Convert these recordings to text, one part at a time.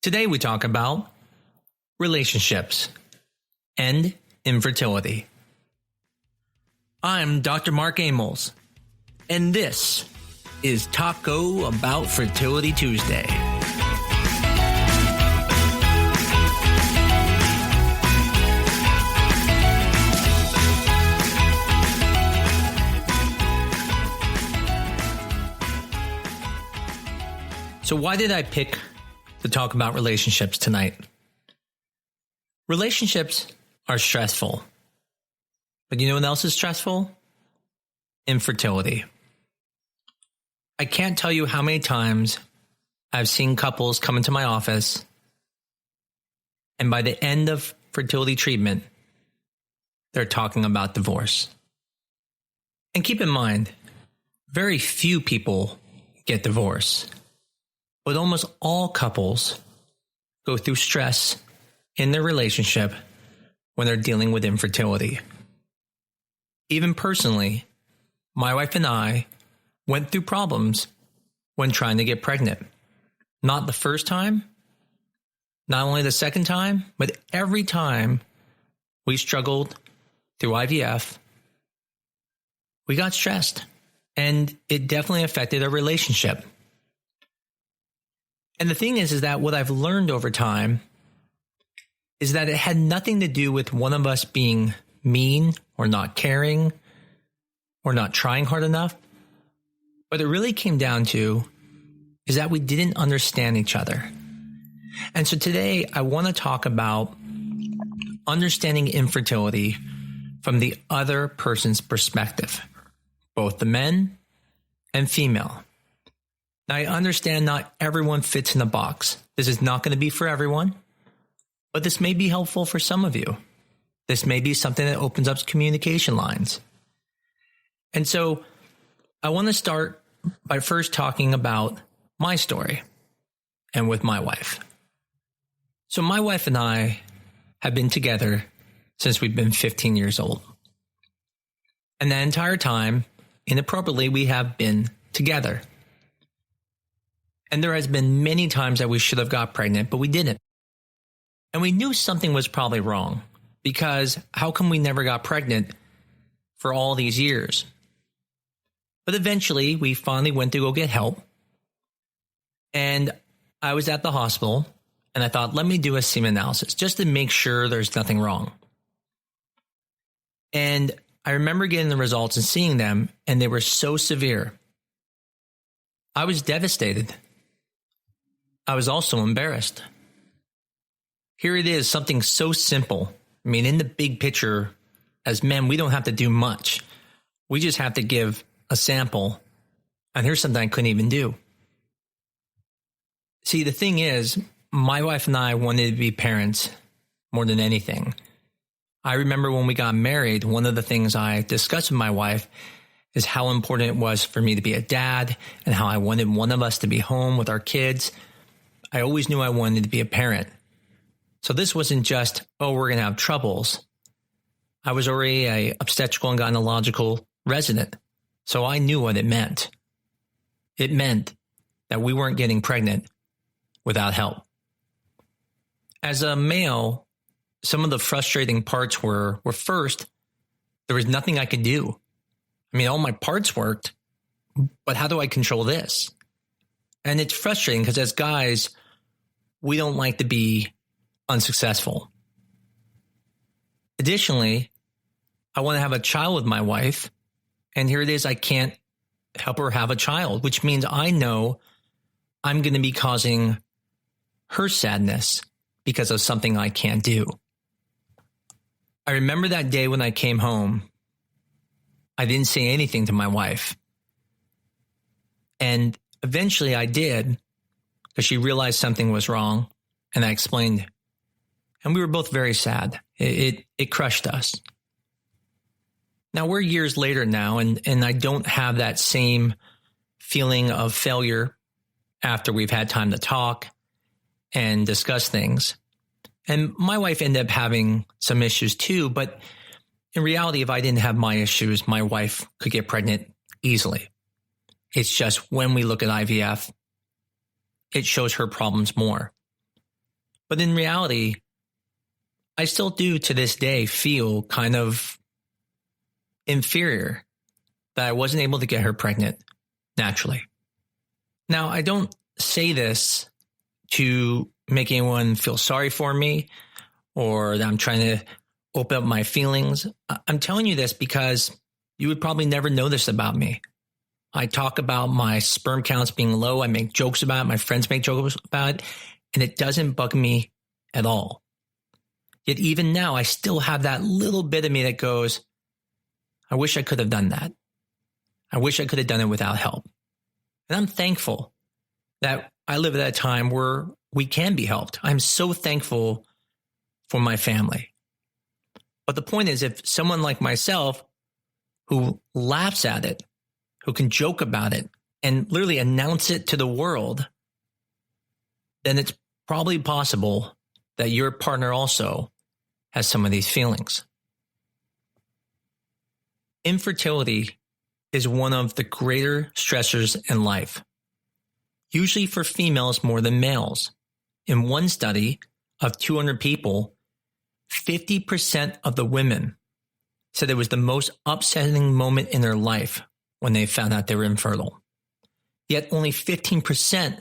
Today we talk about relationships and infertility. I'm Dr. Mark Amos, and this is Taco About Fertility Tuesday. So why did I pick to talk about relationships tonight? Relationships are stressful. But you know what else is stressful? Infertility. I can't tell you how many times I've seen couples come into my office, and by the end of fertility treatment, they're talking about divorce. And keep in mind, very few people get divorced. But almost all couples go through stress in their relationship when they're dealing with infertility. Even personally, my wife and I went through problems when trying to get pregnant. Not the first time, not only the second time, but every time we struggled through IVF, we got stressed, and it definitely affected our relationship. And the thing is that what I've learned over time is that it had nothing to do with one of us being mean or not caring or not trying hard enough. What it really came down to is that we didn't understand each other. And so today I want to talk about understanding infertility from the other person's perspective, both the men and female. Now, I understand not everyone fits in a box. This is not going to be for everyone, but this may be helpful for some of you. This may be something that opens up communication lines. And so I want to start by first talking about my story and with my wife. So my wife and I have been together since we've been 15 years old. And that entire time, inappropriately, we have been together. And there has been many times that we should have got pregnant, but we didn't. And we knew something was probably wrong, because how come we never got pregnant for all these years? But eventually, we finally went to go get help. And I was at the hospital, and I thought, let me do a semen analysis just to make sure there's nothing wrong. And I remember getting the results and seeing them, and they were so severe. I was devastated. I was also embarrassed. Here it is, something so simple. I mean, in the big picture, as men, we don't have to do much. We just have to give a sample. And here's something I couldn't even do. See, the thing is, my wife and I wanted to be parents more than anything. I remember when we got married, one of the things I discussed with my wife is how important it was for me to be a dad and how I wanted one of us to be home with our kids. I always knew I wanted to be a parent. So this wasn't just, oh, we're going to have troubles. I was already an obstetrical and gynecological resident, so I knew what it meant. It meant that we weren't getting pregnant without help. As a male, some of the frustrating parts were first, there was nothing I could do. I mean, all my parts worked, but how do I control this? And it's frustrating because as guys, we don't like to be unsuccessful. Additionally, I want to have a child with my wife, and here it is, I can't help her have a child, which means I know I'm going to be causing her sadness because of something I can't do. I remember that day when I came home, I didn't say anything to my wife. And eventually I did, because she realized something was wrong, and I explained. And we were both very sad. It crushed us. Now we're years later now, and I don't have that same feeling of failure after we've had time to talk and discuss things. And my wife ended up having some issues too, but in reality, if I didn't have my issues, my wife could get pregnant easily. It's just when we look at IVF, it shows her problems more. But in reality, I still do to this day feel kind of inferior that I wasn't able to get her pregnant naturally. Now, I don't say this to make anyone feel sorry for me or that I'm trying to open up my feelings. I'm telling you this because you would probably never know this about me. I talk about my sperm counts being low. I make jokes about it. My friends make jokes about it. And it doesn't bug me at all. Yet even now, I still have that little bit of me that goes, I wish I could have done that. I wish I could have done it without help. And I'm thankful that I live at a time where we can be helped. I'm so thankful for my family. But the point is, if someone like myself who laughs at it, who can joke about it and literally announce it to the world, then it's probably possible that your partner also has some of these feelings. Infertility is one of the greater stressors in life, usually for females more than males. In one study of 200 people, 50% of the women said it was the most upsetting moment in their life when they found out they were infertile. Yet only 15%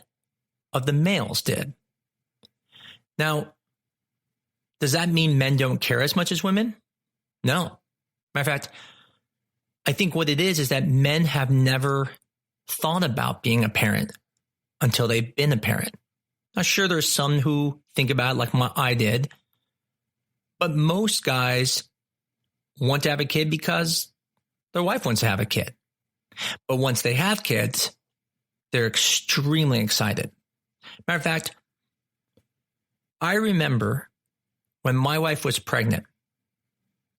of the males did. Now, does that mean men don't care as much as women? No. Matter of fact, I think what it is that men have never thought about being a parent until they've been a parent. Now, sure, there's some who think about it like I did, but most guys want to have a kid because their wife wants to have a kid. But once they have kids, they're extremely excited. Matter of fact, I remember when my wife was pregnant,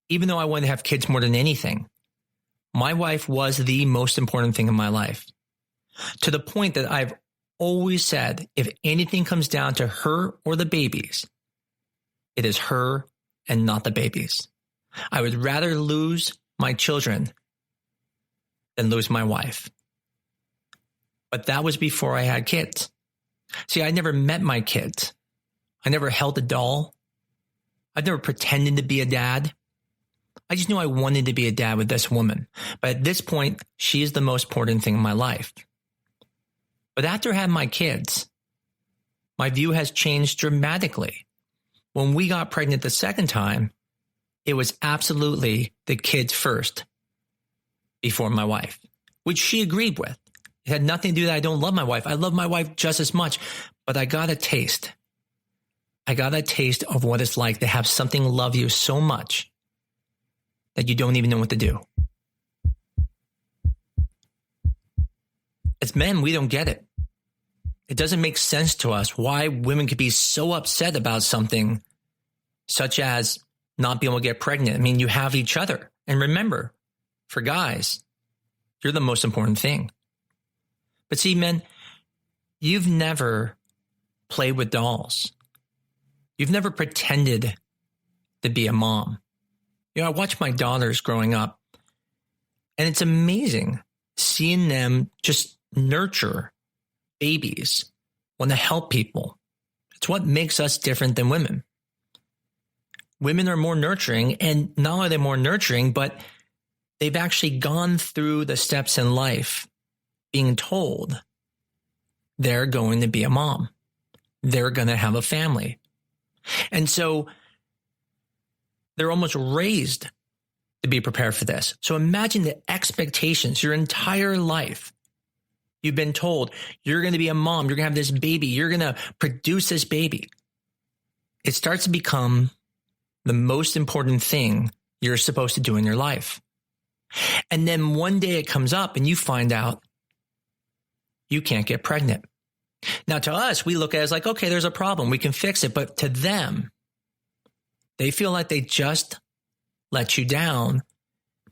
even though I wanted to have kids more than anything, my wife was the most important thing in my life. To the point that I've always said, if anything comes down to her or the babies, it is her and not the babies. I would rather lose my children than lose my wife. But that was before I had kids. See, I never met my kids. I never held a doll. I've never pretended to be a dad. I just knew I wanted to be a dad with this woman. But at this point, she is the most important thing in my life. But after having my kids, my view has changed dramatically. When we got pregnant the second time, it was absolutely the kids first before my wife, which she agreed with. It had nothing to do that I don't love my wife. I love my wife just as much, but I got a taste. I got a taste of what it's like to have something love you so much that you don't even know what to do. As men, we don't get it. It doesn't make sense to us why women could be so upset about something such as not being able to get pregnant. I mean, you have each other. And remember, for guys, you're the most important thing. But see, men, you've never played with dolls. You've never pretended to be a mom. You know, I watch my daughters growing up, and it's amazing seeing them just nurture babies, want to help people. It's what makes us different than women. Women are more nurturing, and not only are they more nurturing, but they've actually gone through the steps in life being told they're going to be a mom. They're going to have a family. And so they're almost raised to be prepared for this. So imagine the expectations your entire life. You've been told you're going to be a mom. You're going to have this baby. You're going to produce this baby. It starts to become the most important thing you're supposed to do in your life. And then one day it comes up and you find out you can't get pregnant. Now, to us, we look at it as like, okay, there's a problem. We can fix it. But to them, they feel like they just let you down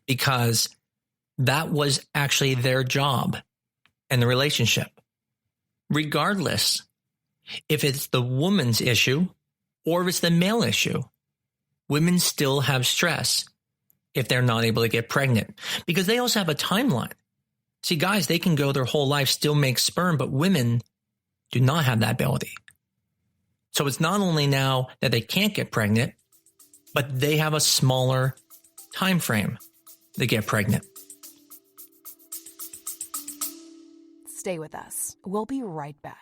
because that was actually their job in the relationship. Regardless if it's the woman's issue or if it's the male issue, women still have stress if they're not able to get pregnant because they also have a timeline. See, guys, they can go their whole life, still make sperm, but women do not have that ability. So it's not only now that they can't get pregnant, but they have a smaller time frame to get pregnant. Stay with us. We'll be right back.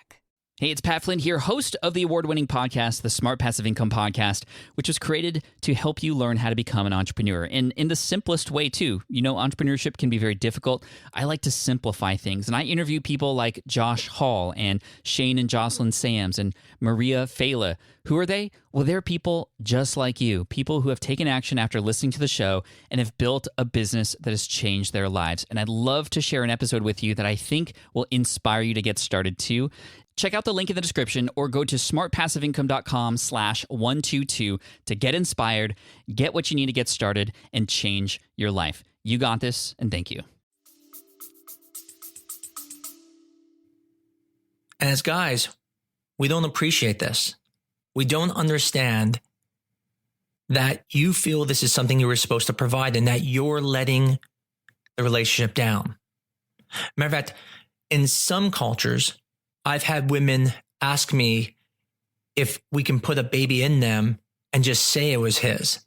Hey, it's Pat Flynn here, host of the award-winning podcast, the Smart Passive Income Podcast, which was created to help you learn how to become an entrepreneur. And in the simplest way, too. You know, entrepreneurship can be very difficult. I like to simplify things. And I interview people like Josh Hall and Shane and Jocelyn Sams and Maria Fela. Who are they? Well, they're people just like you, people who have taken action after listening to the show and have built a business that has changed their lives. And I'd love to share an episode with you that I think will inspire you to get started too. Check out the link in the description or go to smartpassiveincome.com/122 to get inspired, get what you need to get started, and change your life. You got this, and thank you. And as guys, we don't appreciate this. We don't understand that you feel this is something you were supposed to provide and that you're letting the relationship down. Matter of fact, in some cultures, I've had women ask me if we can put a baby in them and just say it was his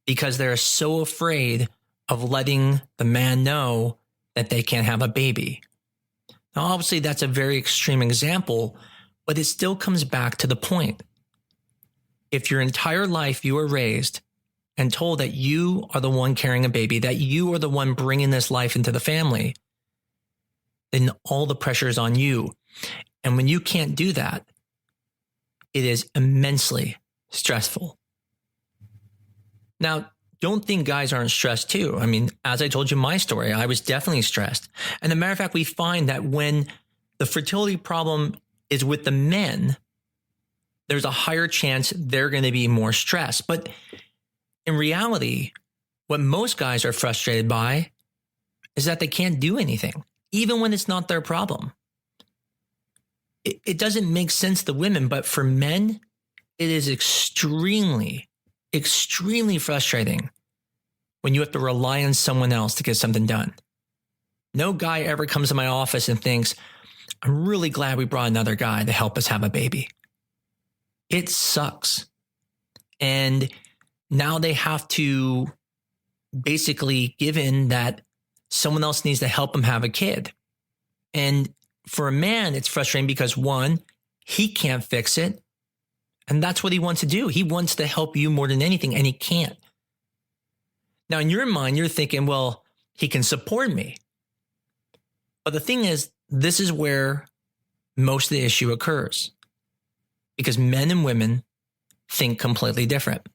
because they're so afraid of letting the man know that they can't have a baby. Now, obviously, that's a very extreme example, but it still comes back to the point. If your entire life you were raised and told that you are the one carrying a baby, that you are the one bringing this life into the family, then all the pressure is on you. And when you can't do that, it is immensely stressful. Now, don't think guys aren't stressed too. I mean, as I told you my story, I was definitely stressed. And as a matter of fact, we find that when the fertility problem is with the men, there's a higher chance they're going to be more stressed. But in reality, what most guys are frustrated by is that they can't do anything, even when it's not their problem. It doesn't make sense to women, but for men, it is extremely, extremely frustrating when you have to rely on someone else to get something done. No guy ever comes to my office and thinks, I'm really glad we brought another guy to help us have a baby. It sucks. And now they have to basically give in that someone else needs to help them have a kid. And for a man, it's frustrating because one, he can't fix it. And that's what he wants to do. He wants to help you more than anything, and he can't. Now, in your mind, you're thinking, well, he can support me. But the thing is, this is where most of the issue occurs. Because men and women think completely different.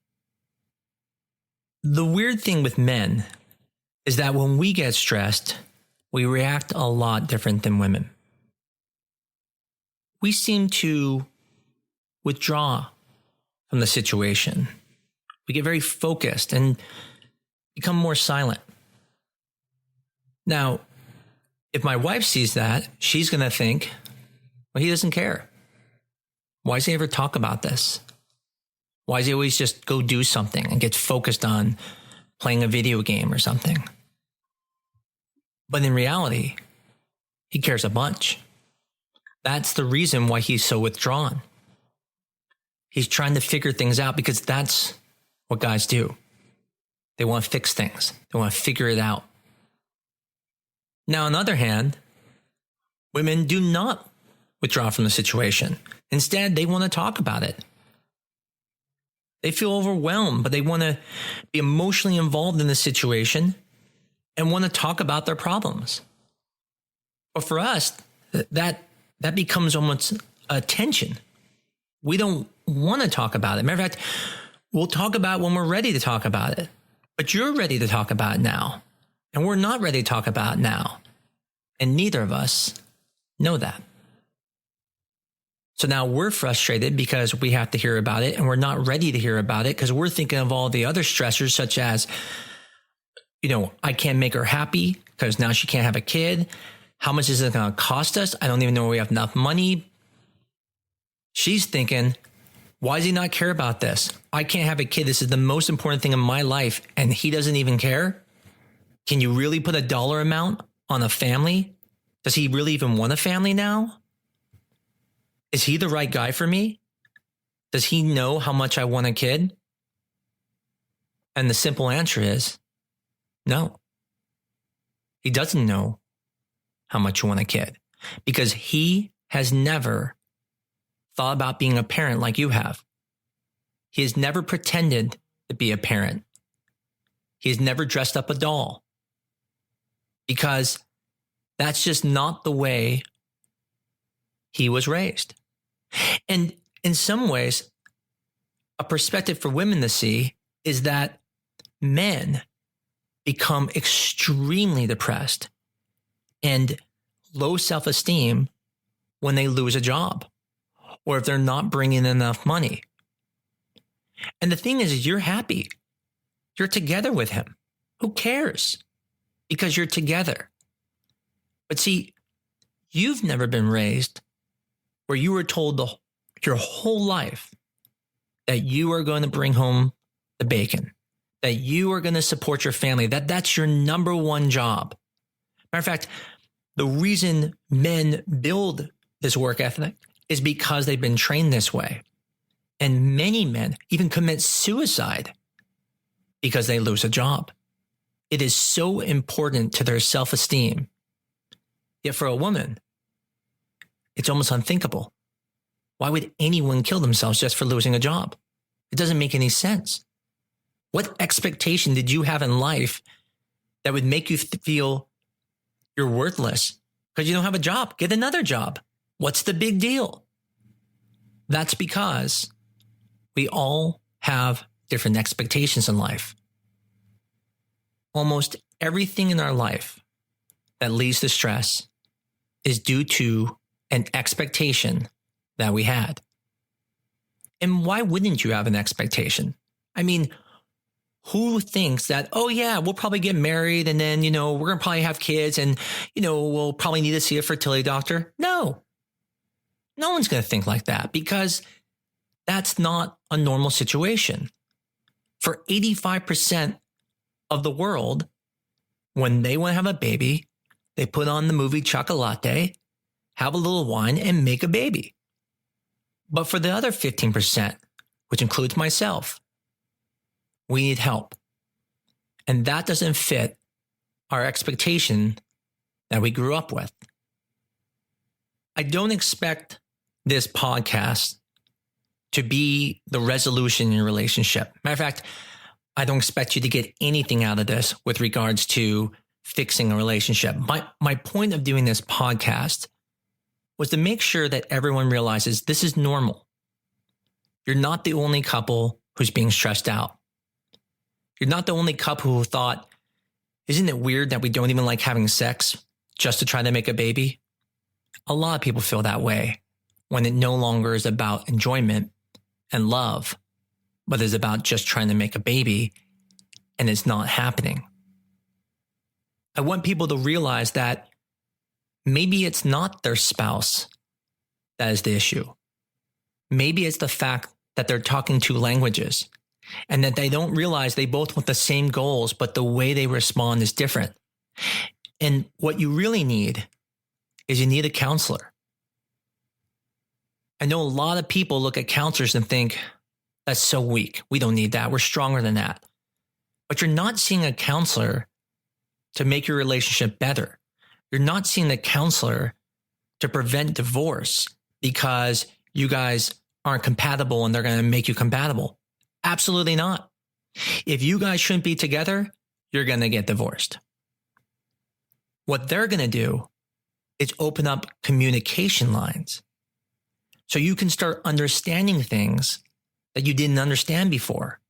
The weird thing with men is that when we get stressed, we react a lot different than women. We seem to withdraw from the situation. We get very focused and become more silent. Now, if my wife sees that, she's going to think, well, he doesn't care. Why does he ever talk about this? Why does he always just go do something and get focused on playing a video game or something? But in reality, he cares a bunch. That's the reason why he's so withdrawn. He's trying to figure things out because that's what guys do. They want to fix things. They want to figure it out. Now, on the other hand, women do not withdraw from the situation. Instead, they want to talk about it. They feel overwhelmed, but they want to be emotionally involved in the situation and want to talk about their problems. But for us, that becomes almost a tension. We don't want to talk about it. Matter of fact, we'll talk about it when we're ready to talk about it. But you're ready to talk about it now. And we're not ready to talk about it now. And neither of us know that. So now we're frustrated because we have to hear about it and we're not ready to hear about it because we're thinking of all the other stressors such as, I can't make her happy because now she can't have a kid. How much is it going to cost us? I don't even know if we have enough money. She's thinking, why does he not care about this? I can't have a kid. This is the most important thing in my life. And he doesn't even care. Can you really put a dollar amount on a family? Does he really even want a family now? Is he the right guy for me? Does he know how much I want a kid? And the simple answer is no. He doesn't know how much you want a kid because he has never thought about being a parent like you have. He has never pretended to be a parent. He has never dressed up a doll because that's just not the way he was raised. And in some ways, a perspective for women to see is that men become extremely depressed and low self-esteem when they lose a job or if they're not bringing in enough money. And the thing is you're happy. You're together with him. Who cares? Because you're together. But see, you've never been raised where you were told your whole life that you are going to bring home the bacon, that you are going to support your family, that's your number one job. Matter of fact, the reason men build this work ethic is because they've been trained this way. And many men even commit suicide because they lose a job. It is so important to their self-esteem. Yet for a woman, it's almost unthinkable. Why would anyone kill themselves just for losing a job? It doesn't make any sense. What expectation did you have in life that would make you feel you're worthless because you don't have a job? Get another job. What's the big deal? That's because we all have different expectations in life. Almost everything in our life that leads to stress is due to an expectation that we had. And why wouldn't you have an expectation? I mean, who thinks that, oh yeah, we'll probably get married and then, we're going to probably have kids and, we'll probably need to see a fertility doctor? No. No one's going to think like that because that's not a normal situation. For 85% of the world, when they want to have a baby, they put on the movie Chocolate, have a little wine, and make a baby. But for the other 15%, which includes myself, we need help. And that doesn't fit our expectation that we grew up with. I don't expect this podcast to be the resolution in your relationship. Matter of fact, I don't expect you to get anything out of this with regards to fixing a relationship. My point of doing this podcast was to make sure that everyone realizes this is normal. You're not the only couple who's being stressed out. You're not the only couple who thought, isn't it weird that we don't even like having sex just to try to make a baby? A lot of people feel that way when it no longer is about enjoyment and love, but is about just trying to make a baby and it's not happening. I want people to realize that maybe it's not their spouse that is the issue. Maybe it's the fact that they're talking two languages and that they don't realize they both want the same goals, but the way they respond is different. And what you really need is you need a counselor. I know a lot of people look at counselors and think, that's so weak. We don't need that. We're stronger than that. But you're not seeing a counselor to make your relationship better. You're not seeing a counselor to prevent divorce because you guys aren't compatible and they're going to make you compatible. Absolutely not. If you guys shouldn't be together, you're going to get divorced. What they're going to do is open up communication lines so you can start understanding things that you didn't understand before.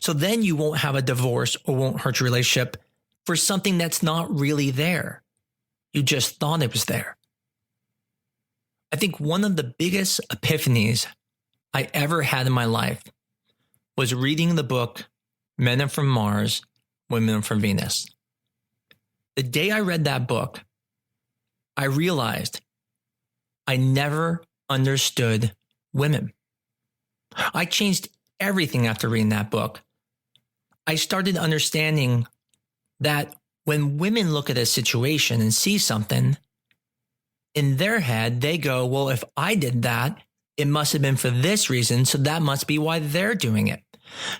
So then you won't have a divorce or won't hurt your relationship for something that's not really there. You just thought it was there. I think one of the biggest epiphanies I ever had in my life was reading the book Men Are From Mars, Women Are From Venus. The day I read that book, I realized I never understood women. I changed everything after reading that book. I started understanding that when women look at a situation and see something, in their head, they go, well, if I did that, It must have been for this reason, so that must be why they're doing it.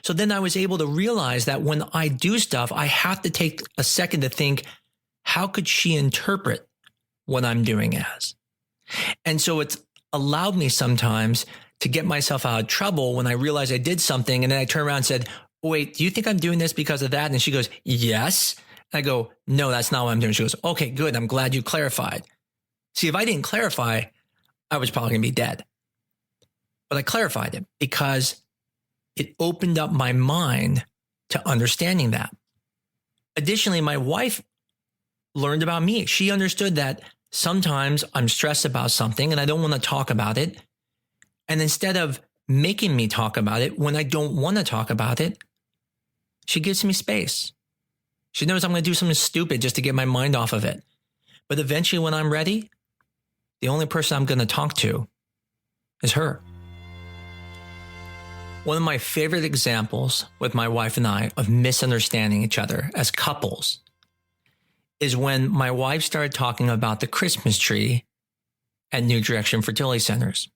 So then I was able to realize that when I do stuff, I have to take a second to think, how could she interpret what I'm doing as? And so it's allowed me sometimes to get myself out of trouble when I realize I did something and then I turn around and said, wait, do you think I'm doing this because of that? And she goes, yes. I go, no, that's not what I'm doing. She goes, okay, good. I'm glad you clarified. See, if I didn't clarify, I was probably going to be dead. But I clarified it because it opened up my mind to understanding that. Additionally, my wife learned about me. She understood that sometimes I'm stressed about something and I don't want to talk about it. And instead of making me talk about it when I don't want to talk about it, she gives me space. She knows I'm going to do something stupid just to get my mind off of it. But eventually when I'm ready, the only person I'm going to talk to is her. One of my favorite examples with my wife and I of misunderstanding each other as couples is when my wife started talking about the Christmas tree at New Direction Fertility Centers.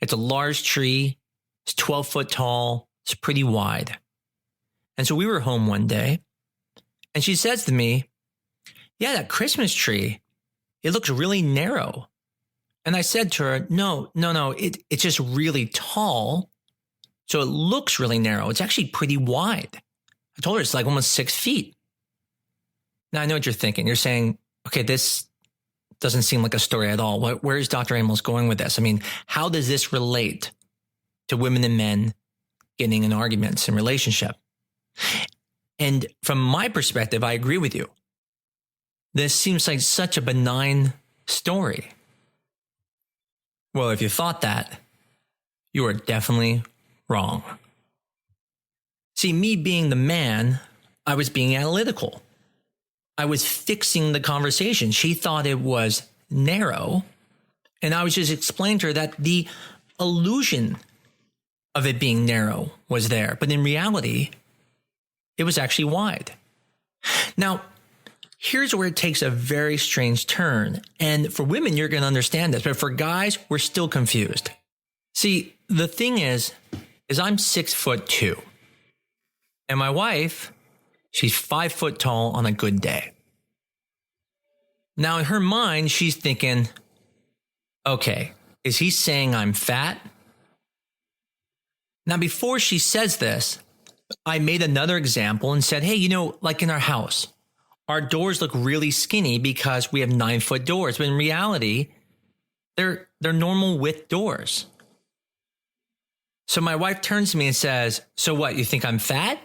It's a large tree. It's 12 foot tall. It's pretty wide. And so we were home one day and she says to me, yeah, that Christmas tree, it looks really narrow. And I said to her, no, it's just really tall. So it looks really narrow. It's actually pretty wide. I told her it's like almost 6 feet. Now I know what you're thinking. You're saying, okay, this doesn't seem like a story at all. Where is Dr. Amos going with this? I mean, how does this relate to women and men getting in arguments in relationship? And from my perspective, I agree with you. This seems like such a benign story. Well, if you thought that, you are definitely wrong. See, me being the man, I was being analytical. I was fixing the conversation. She thought it was narrow, and I was just explaining to her that the illusion of it being narrow was there, but in reality, it was actually wide. Now, here's where it takes a very strange turn. And for women, you're going to understand this, but for guys, we're still confused. See, the thing is I'm 6'2", and my wife, she's 5 foot tall on a good day. Now, in her mind, she's thinking, okay, is he saying I'm fat? Now, before she says this, I made another example and said, hey, like in our house, our doors look really skinny because we have 9 foot doors. But in reality, they're normal width doors. So my wife turns to me and says, so what, you think I'm fat?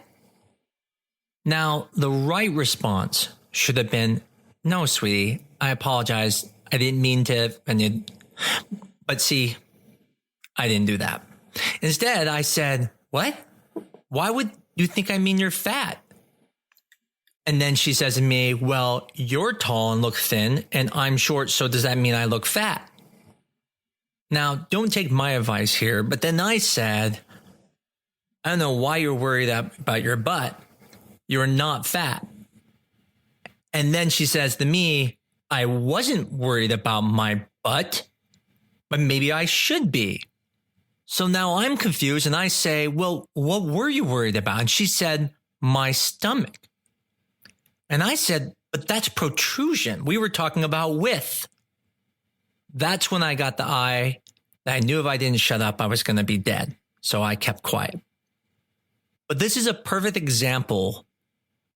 Now, the right response should have been, no, sweetie, I apologize. I didn't mean to. But see, I didn't do that. Instead, I said, what? Why would you think I mean you're fat? And then she says to me, well, you're tall and look thin, and I'm short, so does that mean I look fat? Now, don't take my advice here, but then I said, I don't know why you're worried about your butt. You're not fat. And then she says to me, I wasn't worried about my butt, but maybe I should be. So now I'm confused and I say, well, what were you worried about? And she said, my stomach. And I said, but that's protrusion. We were talking about width. That's when I got the eye that I knew if I didn't shut up, I was going to be dead. So I kept quiet. But this is a perfect example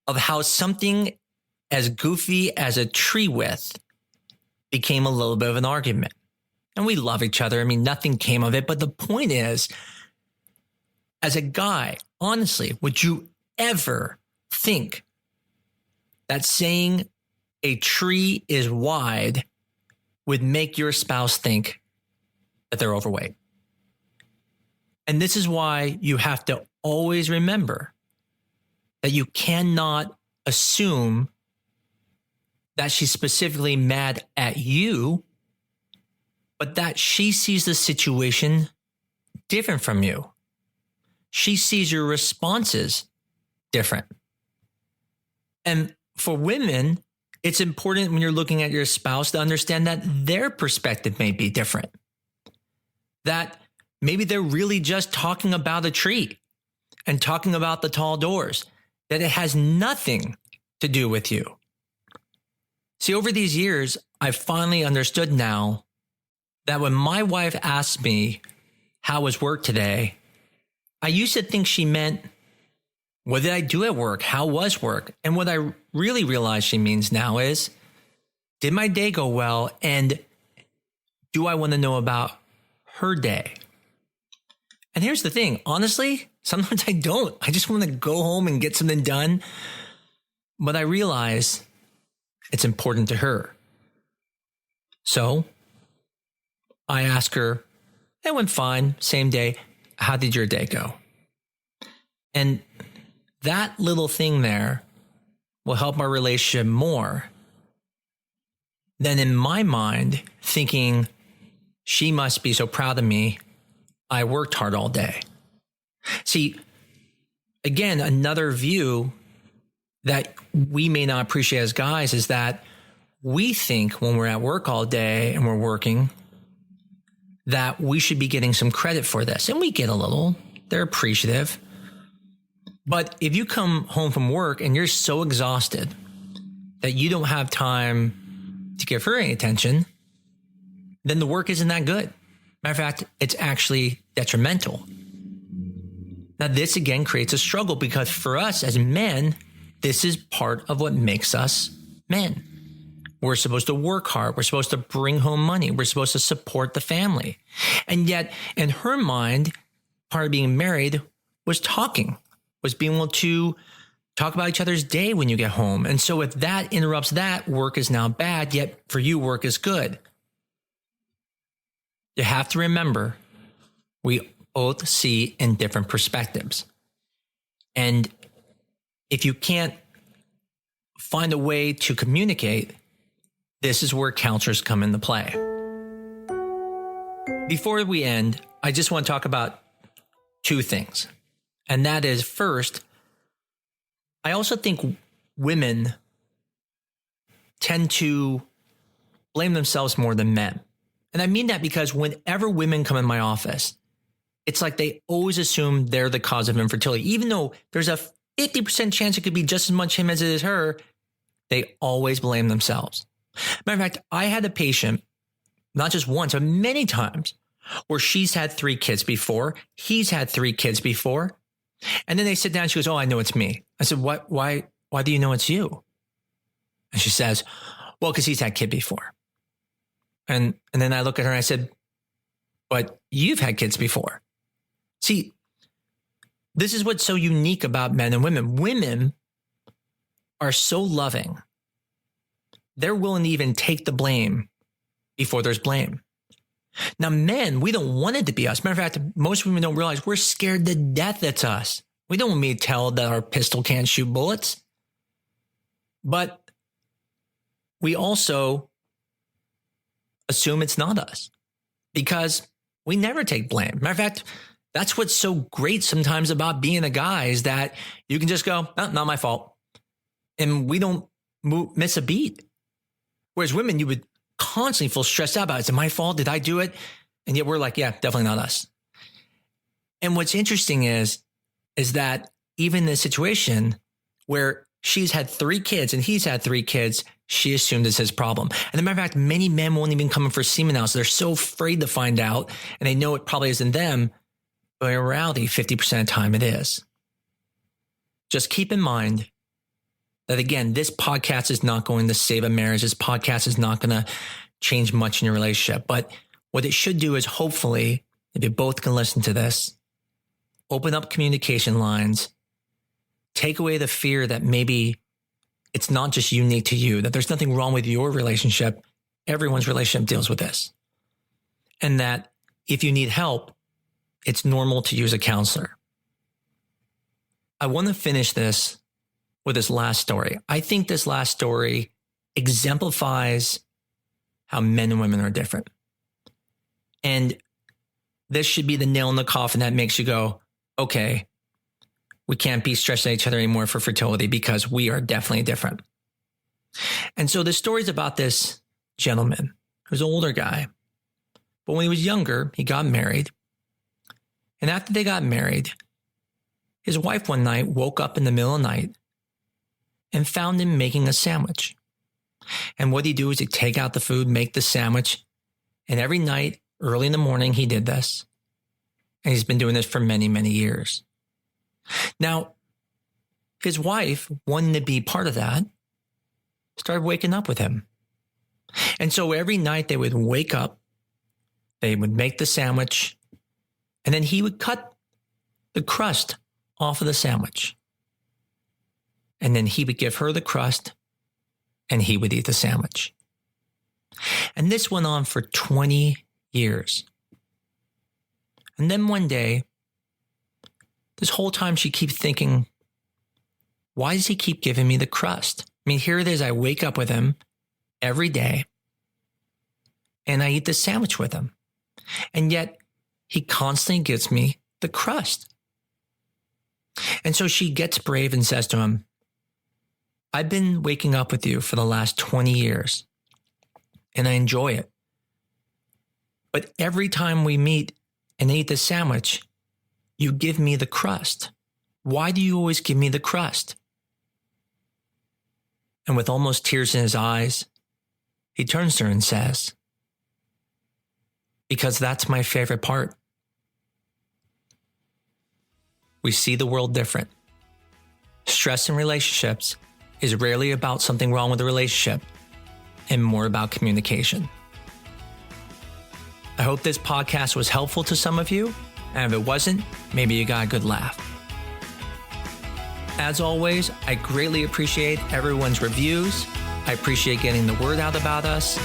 of how something as goofy as a tree width became a little bit of an argument. And we love each other. I mean, nothing came of it. But the point is, as a guy, honestly, would you ever think that saying a tree is wide would make your spouse think that they're overweight? And this is why you have to always remember that you cannot assume that she's specifically mad at you, but that she sees the situation different from you. She sees your responses different. And for women, it's important when you're looking at your spouse to understand that their perspective may be different. that maybe they're really just talking about a tree and talking about the tall doors, that it has nothing to do with you. See, over these years, I've finally understood now that when my wife asks me, how was work today? I used to think she meant, what did I do at work? How was work? And what I really realize she means now is, did my day go well? And do I want to know about her day? And here's the thing. Honestly, sometimes I don't. I just want to go home and get something done. But I realize it's important to her. So I ask her, it went fine, same day. How did your day go? And that little thing there will help our relationship more than in my mind thinking she must be so proud of me. I worked hard all day. See, again, another view that we may not appreciate as guys is that we think when we're at work all day and we're working that we should be getting some credit for this. And we get a little. They're appreciative. But if you come home from work and you're so exhausted that you don't have time to give her any attention, then the work isn't that good. Matter of fact, it's actually detrimental. Now, this again creates a struggle because for us as men, this is part of what makes us men. We're supposed to work hard. We're supposed to bring home money. We're supposed to support the family. And yet, in her mind, part of being married was talking, was being able to talk about each other's day when you get home. And so if that interrupts that, work is now bad, yet for you, work is good. You have to remember, we both see in different perspectives. And if you can't find a way to communicate, this is where counselors come into play. Before we end, I just want to talk about two things. And that is, first, I also think women tend to blame themselves more than men. And I mean that because whenever women come in my office, it's like they always assume they're the cause of infertility. Even though there's a 50% chance it could be just as much him as it is her, they always blame themselves. Matter of fact, I had a patient, not just once, but many times, where she's had 3 kids before, he's had 3 kids before. And then they sit down and she goes, oh, I know it's me. I said, why do you know it's you? And she says, well, because he's had a kid before. And then I look at her and I said, but you've had kids before. See, this is what's so unique about men and women. Women are so loving. They're willing to even take the blame before there's blame. Now, men, we don't want it to be us. Matter of fact, most women don't realize we're scared to death it's us. We don't want me to tell that our pistol can't shoot bullets. But we also assume it's not us because we never take blame. Matter of fact, that's what's so great sometimes about being a guy is that you can just go, oh, not my fault. And we don't miss a beat. Whereas women, you would constantly feel stressed out about it. Is it my fault? Did I do it? And yet we're like, yeah, definitely not us. And what's interesting is that even in this situation where she's had 3 kids and he's had 3 kids, she assumed it's his problem. And as a matter of fact, many men won't even come in for semen now. So they're so afraid to find out and they know it probably isn't them. But in reality, 50% of the time it is. Just keep in mind that, again, this podcast is not going to save a marriage. This podcast is not going to change much in your relationship. But what it should do is hopefully, if you both can listen to this, open up communication lines, take away the fear that maybe it's not just unique to you, that there's nothing wrong with your relationship. Everyone's relationship deals with this. And that if you need help, it's normal to use a counselor. I want to finish this with this last story. I think this last story exemplifies how men and women are different. And this should be the nail in the coffin that makes you go, okay, we can't be stressed at each other anymore for fertility because we are definitely different. And so the story is about this gentleman who's an older guy But when he was younger, he got married. And after they got married, his wife one night woke up in the middle of the night and found him making a sandwich. And what he'd do is he'd take out the food, make the sandwich. And every night, early in the morning, he did this. And he's been doing this for many, many years. Now, his wife, wanting to be part of that, started waking up with him. And so every night they would wake up, they would make the sandwich, and then he would cut the crust off of the sandwich. And then he would give her the crust, and he would eat the sandwich. And this went on for 20 years. And then one day, this whole time she keeps thinking, why does he keep giving me the crust? I mean, here it is. I wake up with him every day and I eat the sandwich with him. And yet he constantly gives me the crust. And so she gets brave and says to him, I've been waking up with you for the last 20 years and I enjoy it. But every time we meet and eat the sandwich, you give me the crust. Why do you always give me the crust? And with almost tears in his eyes, he turns to her and says, because that's my favorite part. We see the world different. Stress in relationships is rarely about something wrong with the relationship and more about communication. I hope this podcast was helpful to some of you, and if it wasn't, maybe you got a good laugh. As always, I greatly appreciate everyone's reviews. I appreciate getting the word out about us,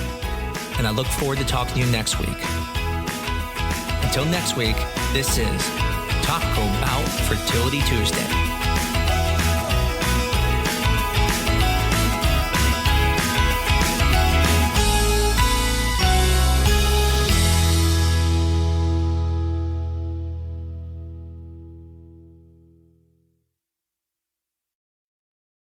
and I look forward to talking to you next week. Until next week, this is Talk About Fertility Tuesday.